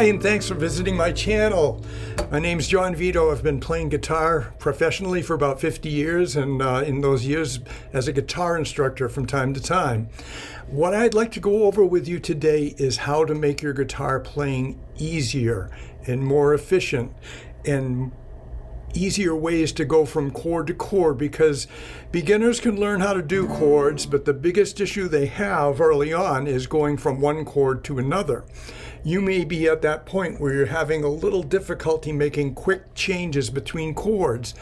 Hi, and thanks for visiting my channel. My name's John Vito. I've been playing guitar professionally for about 50 years, and in those years as a guitar instructor from time to time. What I'd like to go over with you today is how to make your guitar playing easier and more efficient, and easier ways to go from chord to chord, because beginners can learn how to do chords, but the biggest issue they have early on is going from one chord to another. You may be at that point where you're having a little difficulty making quick changes between chords.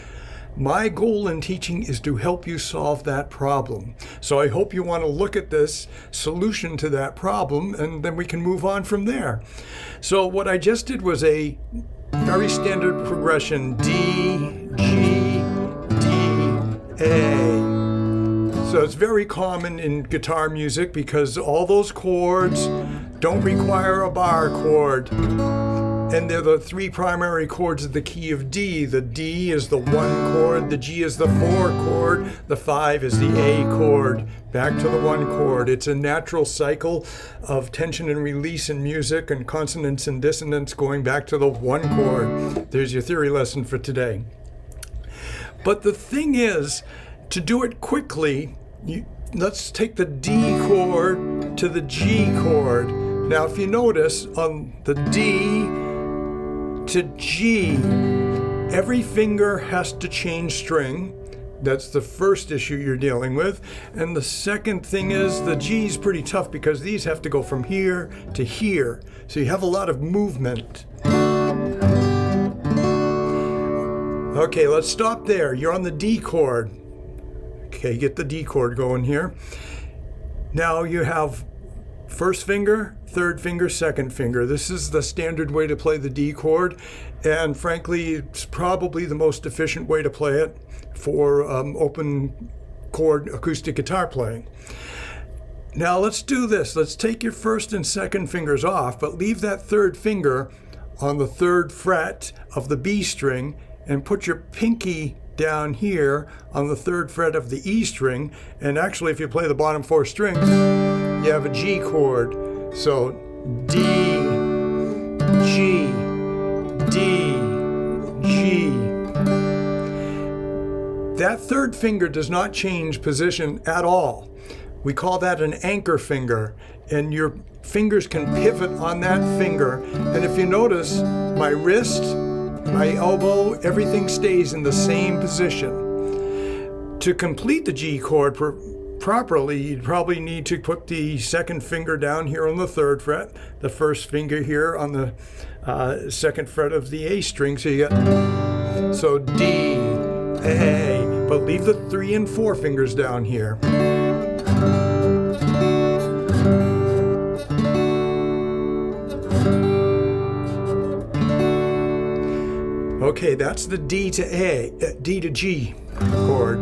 My goal in teaching is to help you solve that problem. So I hope you want to look at this solution to that problem, and then we can move on from there. So what I just did was a very standard progression: D, G, D, A. So it's very common in guitar music because all those chords don't require a bar chord. And they're the three primary chords of the key of D. The D is the 1 chord, the G is the 4 chord, the 5 is the A chord, back to the 1 chord. It's a natural cycle of tension and release in music, and consonance and dissonance going back to the 1 chord. There's your theory lesson for today. But the thing is, to do it quickly, let's take the D chord to the G chord. Now, if you notice, on the D to G, every finger has to change string. That's the first issue you're dealing with. And the second thing is the G is pretty tough because these have to go from here to here. So you have a lot of movement. Okay, let's stop there. You're on the D chord. Okay, get the D chord going here. Now you have first finger, third finger, second finger. This is the standard way to play the D chord, and frankly, it's probably the most efficient way to play it for open chord acoustic guitar playing. Now let's do this. Let's take your first and second fingers off, but leave that third finger on the 3rd fret of the B string, and put your pinky down here on the 3rd fret of the E string. And actually, if you play the bottom 4 strings, you have a G chord. So D, G, D, G. That 3rd finger does not change position at all. We call that an anchor finger, and your fingers can pivot on that finger. And if you notice, my wrist, my elbow, everything stays in the same position. To complete the G chord properly, you'd probably need to put the 2nd finger down here on the 3rd fret, the 1st finger here on the 2nd fret of the A string. So you got, so D, A, but leave the 3 and 4 fingers down here. Okay, that's the D to G chord.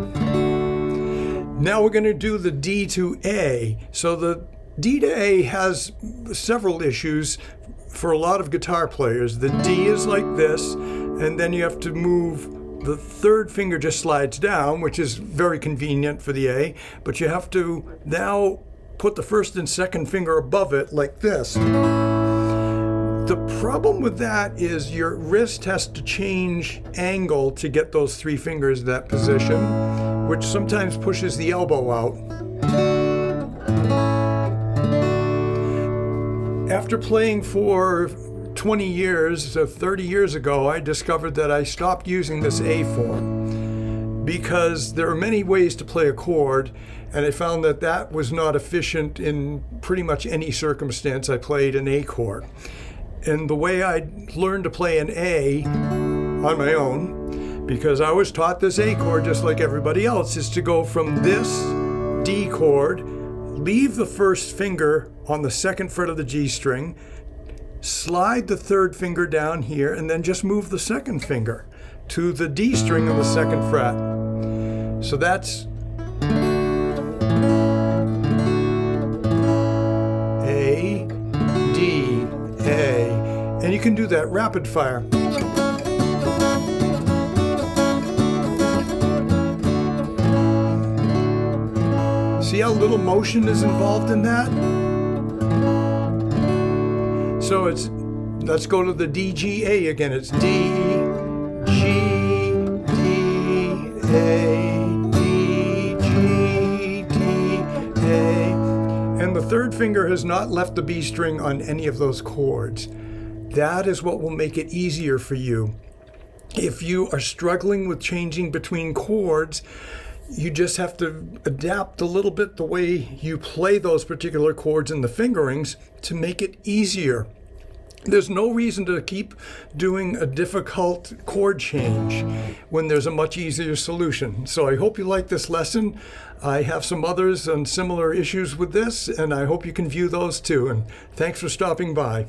Now we're going to do the D to A. So the D to A has several issues for a lot of guitar players. The D is like this, and then you have to move, the 3rd finger just slides down, which is very convenient for the A, but you have to now put the 1st and 2nd finger above it like this. The problem with that is your wrist has to change angle to get those 3 fingers in that position, which sometimes pushes the elbow out. After playing for 20 years, 30 years ago, I discovered that I stopped using this A form because there are many ways to play a chord, and I found that that was not efficient in pretty much any circumstance I played an A chord. And the way I learned to play an A on my own, because I was taught this A chord just like everybody else, is to go from this D chord, leave the 1st finger on the 2nd fret of the G string, slide the 3rd finger down here, and then just move the 2nd finger to the D string on the 2nd fret. So that's A, D, A. And you can do that rapid fire. See how little motion is involved in that? So it's Let's go to the D, G, A again. It's D, G, D, A, D, G, D, A. And the third finger has not left the B string on any of those chords. That is what will make it easier for you. If you are struggling with changing between chords, you just have to adapt a little bit the way you play those particular chords in the fingerings to make it easier. There's no reason to keep doing a difficult chord change when there's a much easier solution. So I hope you like this lesson. I have some others on similar issues with this, and I hope you can view those too. And thanks for stopping by.